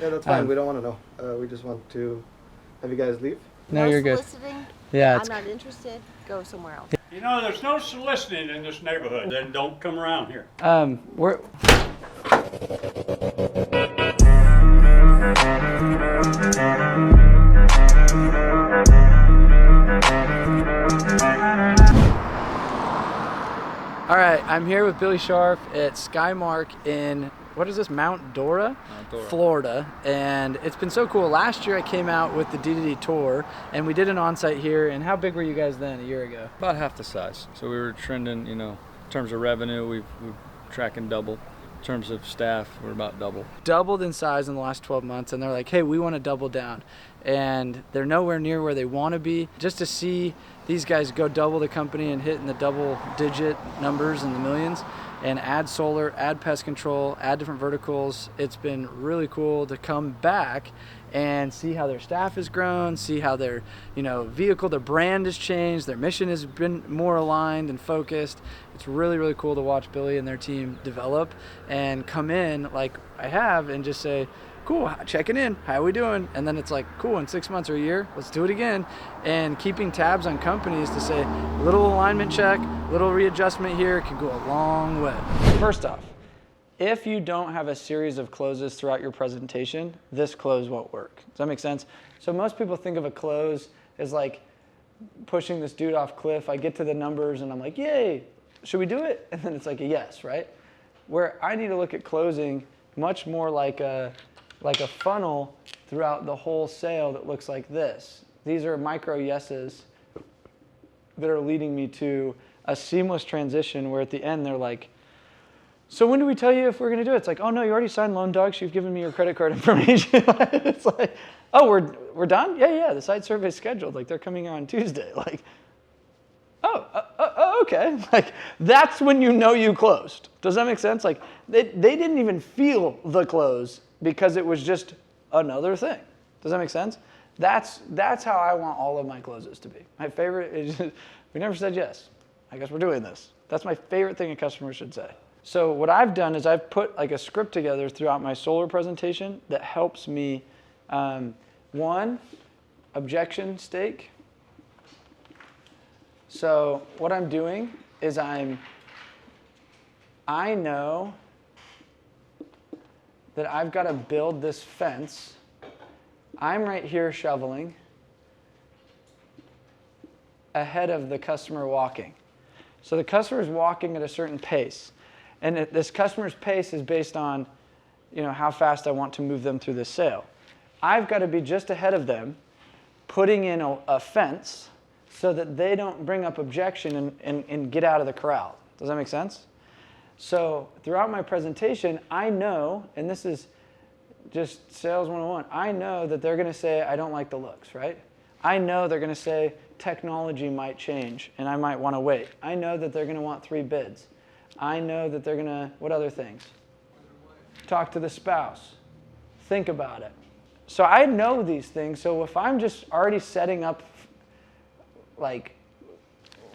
Yeah, that's fine. We don't want to know. We just want to have you guys leave. No, you're good. Soliciting. Yeah, I'm not interested. Go somewhere else. You know, there's no soliciting in this neighborhood. Then don't come around here. we're All right, I'm here with Billy Sharp at Skymark in, what is this, Mount Dora, Florida. And it's been so cool. Last year I came out with the D2D tour and we did an on-site here. And how big were you guys then a year ago? About half the size. So we were trending, you know, in terms of revenue, we're tracking double. In terms of staff, we're about double. Doubled in size in the last 12 months, and they're like, hey, we want to double down. And they're nowhere near where they want to be. Just to see these guys go double the company and hit in the double-digit numbers in the millions, and add solar, add pest control, add different verticals. It's been really cool to come back and see how their staff has grown, see how their, vehicle, their brand has changed, their mission has been more aligned and focused. It's really, really cool to watch Billy and their team develop and come in like I have and just say, cool, checking in, how are we doing? And then it's like, cool, in 6 months or a year, let's do it again. And keeping tabs on companies to say, little alignment check, little readjustment here can go a long way. First off, if you don't have a series of closes throughout your presentation, this close won't work. Does that make sense? So most people think of a close as like pushing this dude off cliff. I get to the numbers and I'm like, yay, should we do it? And then it's like a yes, right? Where I need to look at closing much more like a funnel throughout the whole sale that looks like this. These are micro yeses that are leading me to a seamless transition where at the end they're like, so when do we tell you if we're going to do it? It's like, oh no, you already signed loan docs. You've given me your credit card information. It's like, oh, we're done? Yeah, the site survey's scheduled. Like they're coming on Tuesday. Like, okay. Like that's when you know you closed. Does that make sense? Like they didn't even feel the close because it was just another thing. Does that make sense? That's how I want all of my closes to be. My favorite is just, we never said yes. I guess we're doing this. That's my favorite thing a customer should say. So what I've done is I've put like a script together throughout my solar presentation that helps me, one, objection stake. So what I'm doing is I know that I've got to build this fence. I'm right here shoveling ahead of the customer walking. So the customer is walking at a certain pace. And this customer's pace is based on, how fast I want to move them through this sale. I've got to be just ahead of them, putting in a fence so that they don't bring up objection and get out of the corral. Does that make sense? So throughout my presentation, I know, and this is just sales 101, I know that they're going to say, I don't like the looks, right? I know they're going to say, technology might change, and I might want to wait. I know that they're going to want 3 bids. I know that they're going to, what other things? Talk to the spouse. Think about it. So I know these things. So if I'm just already setting up like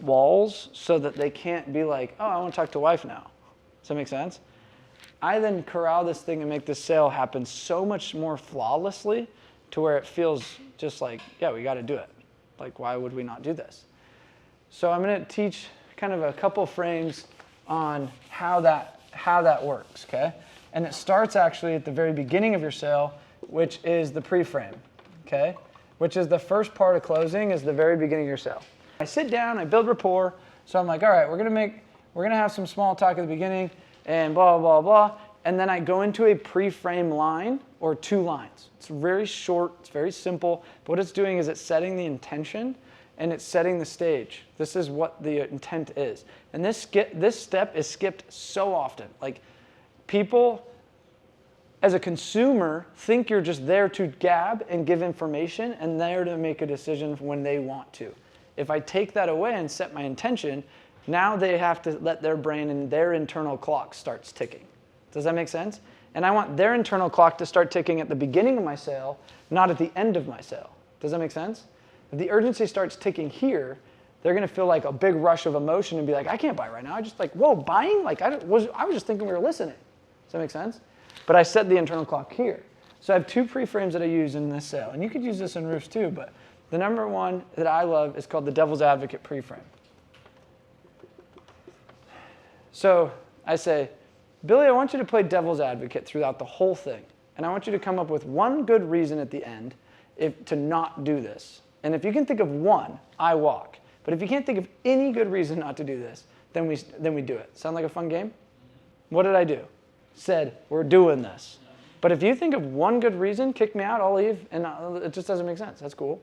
walls so that they can't be like, oh, I want to talk to wife now. Does that make sense? I then corral this thing and make this sale happen so much more flawlessly to where it feels just like, yeah, we got to do it. Like, why would we not do this? So I'm going to teach kind of a couple frames on how that works, okay? And it starts actually at the very beginning of your sale, which is the pre-frame, okay? Which is the first part of closing, is the very beginning of your sale. I sit down, I build rapport, so I'm like, all right, we're gonna have some small talk at the beginning, and blah, blah, blah, and then I go into a pre-frame line or 2 lines. It's very short, it's very simple, but what it's doing is it's setting the intention and it's setting the stage. This is what the intent is. And this step is skipped so often. Like people, as a consumer, think you're just there to gab and give information and there to make a decision when they want to. If I take that away and set my intention, now they have to let their brain and their internal clock starts ticking. Does that make sense? And I want their internal clock to start ticking at the beginning of my sale, not at the end of my sale. Does that make sense? If the urgency starts ticking here, they're going to feel like a big rush of emotion and be like, I can't buy right now. I just like, whoa, buying? Like I was just thinking we were listening. Does that make sense? But I set the internal clock here. So I have two pre-frames that I use in this sale, and you could use this in roofs too, but the number one that I love is called the Devil's Advocate pre-frame. So I say, Billy, I want you to play Devil's Advocate throughout the whole thing, and I want you to come up with one good reason at the end to not do this. And if you can think of one, I walk. But if you can't think of any good reason not to do this, then we do it. Sound like a fun game? What did I do? Said, we're doing this. But if you think of one good reason, kick me out, I'll leave, and it just doesn't make sense. That's cool.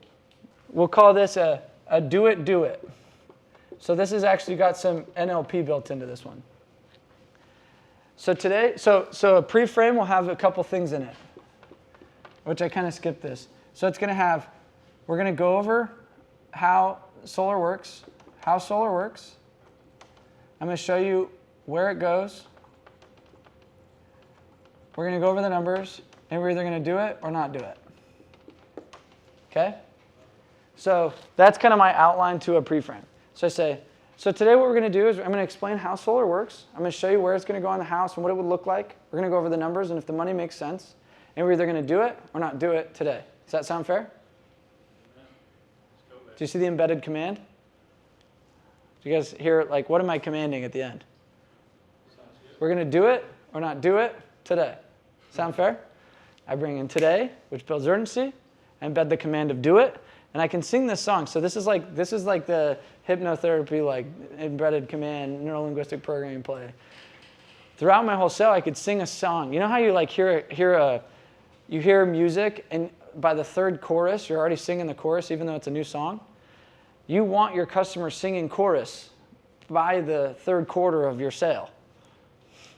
We'll call this a do it. So this has actually got some NLP built into this one. So today, so a pre-frame will have a couple things in it, which I kind of skipped this. So it's going to have, we're going to go over how solar works. I'm going to show you where it goes. We're going to go over the numbers, and we're either going to do it or not do it. Okay? So that's kind of my outline to a pre-frame. So I say, so today what we're going to do is I'm going to explain how solar works. I'm going to show you where it's going to go on the house and what it would look like. We're going to go over the numbers and if the money makes sense. And we're either going to do it or not do it today. Does that sound fair? Do you see the embedded command? Do you guys hear, like, what am I commanding at the end? We're going to do it or not do it today. Sound fair? I bring in today, which builds urgency. I embed the command of do it. And I can sing this song. So this is like the hypnotherapy, like embedded command, neuro-linguistic programming play. Throughout my whole sale, I could sing a song. You know how you like hear music, and by the third chorus, you're already singing the chorus, even though it's a new song? You want your customer singing chorus by the third quarter of your sale.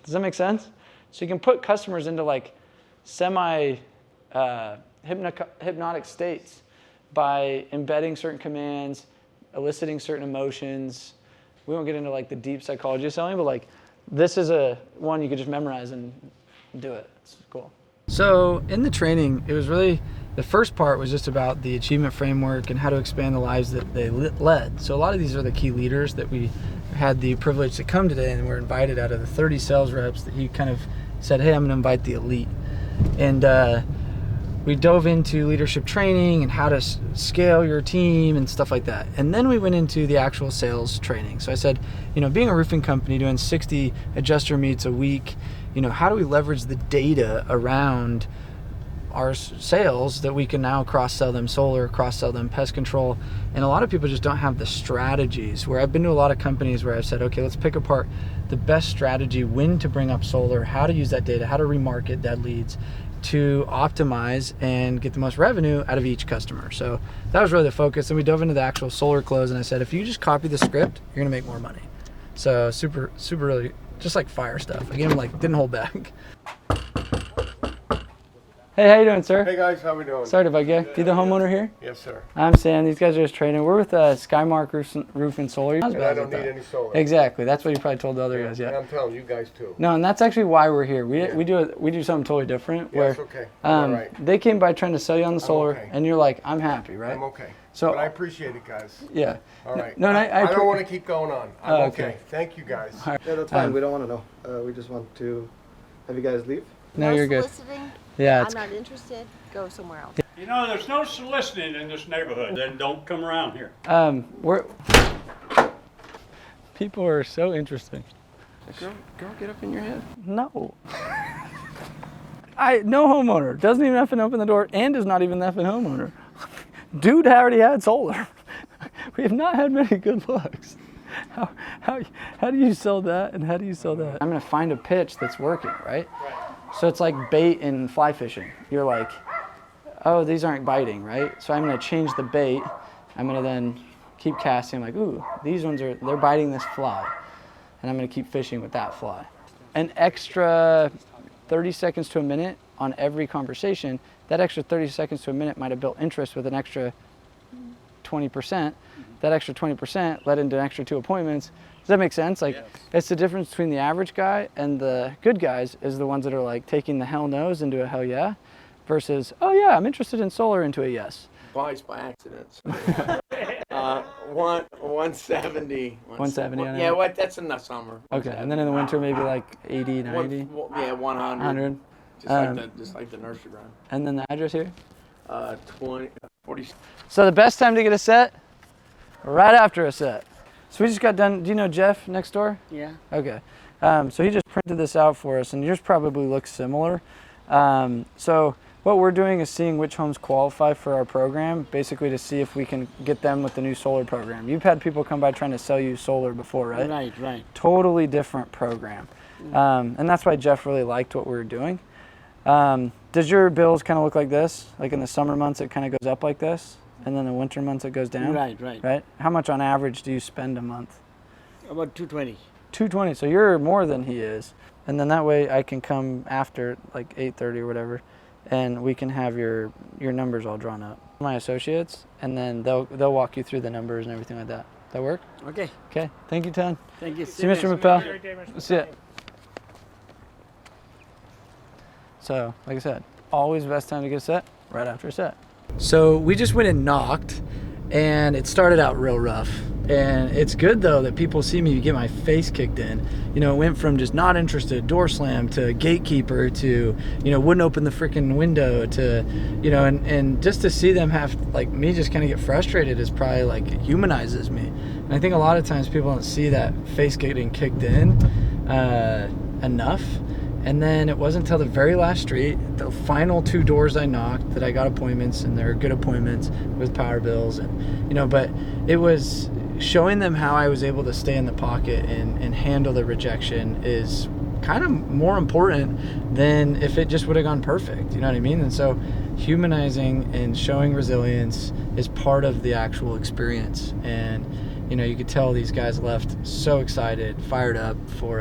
Does that make sense? So you can put customers into like hypnotic states by embedding certain commands, eliciting certain emotions. We won't get into like the deep psychology of selling, but like this is a one you could just memorize and do it. It's cool. So in the training, it was really, the first part was just about the achievement framework and how to expand the lives that they led. So a lot of these are the key leaders that we had the privilege to come today, and were invited out of the 30 sales reps that he kind of said, hey, I'm going to invite the elite. And we dove into leadership training and how to scale your team and stuff like that. And then we went into the actual sales training. So I said, being a roofing company doing 60 adjuster meets a week, how do we leverage the data around our sales that we can now cross-sell them solar, cross-sell them pest control? And a lot of people just don't have the strategies. Where I've been to a lot of companies where I've said, okay, let's pick apart the best strategy, when to bring up solar, how to use that data, how to remarket dead leads, to optimize and get the most revenue out of each customer. So that was really the focus. And we dove into the actual solar close, and I said, if you just copy the script, you're gonna make more money. So super really just like fire stuff. Again, didn't hold back. Hey, how you doing, sir? Hey guys, how we doing? Sorry to bug you. You the homeowner here? Yes, sir. I'm Sam. These guys are just training. We're with Skymark Roof and Solar. And I don't need any solar. Exactly. That's what you probably told the other guys. Yeah. And I'm telling you guys too. No, and that's actually why we're here. We do something totally different. Yes, okay. All right. They came by trying to sell you on the solar, okay. And you're like, I'm happy, right? I'm okay. So but I appreciate it, guys. Yeah. All right. No, I don't want to keep going on. I'm okay. Thank you, guys. Right. Yeah, that's fine. We don't want to know. We just want to have you guys leave. No, you're good. Soliciting. Yeah. I'm not interested. Go somewhere else. There's no soliciting in this neighborhood. Then don't come around here. People are so interesting. Girl, get up in your head. No. No homeowner. Doesn't even effing open the door and is not even the effing homeowner. Dude already had solar. We have not had many good looks. How do you sell that and how do you sell that? I'm gonna find a pitch that's working, right? So it's like bait and fly fishing. You're like, oh, these aren't biting, right? So I'm gonna change the bait. I'm gonna then keep casting, like, ooh, these ones they're biting this fly. And I'm gonna keep fishing with that fly. An extra 30 seconds to a minute on every conversation, that extra 30 seconds to a minute might have built interest with an extra 20%. That extra 20% led into an extra 2 appointments. Does that make sense? Like, yes. It's the difference between the average guy and the good guys is the ones that are like taking the hell no's into a hell yeah, versus, oh yeah, I'm interested in solar into a yes. Buys by accidents. 170. 170 on yeah, that's in the summer. Okay, and then in the winter maybe like 80, 90? Yeah, 100. 100. Just like the nursery rhyme. And then the address here? 40. So the best time to get a set? Right after a set. So we just got done. Do you know Jeff next door? Yeah. Okay. So he just printed this out for us, and yours probably looks similar. So what we're doing is seeing which homes qualify for our program, basically to see if we can get them with the new solar program. You've had people come by trying to sell you solar before, right? Right. Totally different program. And that's why Jeff really liked what we were doing. Does your bills kind of look like this? Like in the summer months, it kind of goes up like this, and then the winter months, it goes down? Right. How much on average do you spend a month? About 220. 220. So you're more than he is. And then that way I can come after like 8:30 or whatever, and we can have your numbers all drawn up. My associates, and then they'll walk you through the numbers and everything like that. That work? Okay. Okay. Thank you, Todd. Thank you. See you, Mr. Mappel. See ya. So, like I said, always the best time to get a set, right after a set. So we just went and knocked, and it started out real rough. And it's good though that people see me get my face kicked in. You know, it went from just not interested, door slam, to gatekeeper, to, you know, wouldn't open the freaking window, to, you know, and just to see them have, like, me just kind of get frustrated is probably like, it humanizes me. And I think a lot of times people don't see that face getting kicked in enough. And then it wasn't until the very last street, the final 2 doors I knocked, that I got appointments, and they're good appointments with power bills. And, you know, but it was showing them how I was able to stay in the pocket and handle the rejection is kind of more important than if it just would have gone perfect. You know what I mean? And so humanizing and showing resilience is part of the actual experience. And, you know, you could tell these guys left so excited, fired up for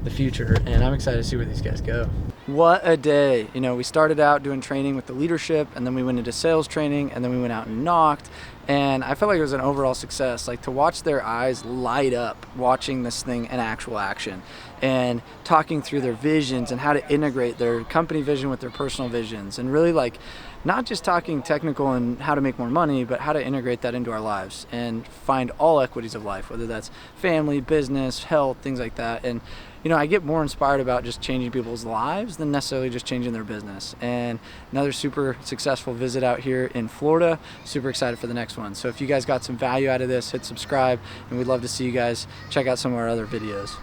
the future, and I'm excited to see where these guys go. What a day. You know, we started out doing training with the leadership, and then we went into sales training, and then we went out and knocked, and I felt like it was an overall success. Like, to watch their eyes light up watching this thing in actual action, and talking through their visions and how to integrate their company vision with their personal visions, and really, like, not just talking technical and how to make more money, but how to integrate that into our lives and find all equities of life, whether that's family, business, health, things like that. And, you know, I get more inspired about just changing people's lives than necessarily just changing their business. And another super successful visit out here in Florida. Super excited for the next one. So if you guys got some value out of this, hit subscribe, and we'd love to see you guys check out some of our other videos.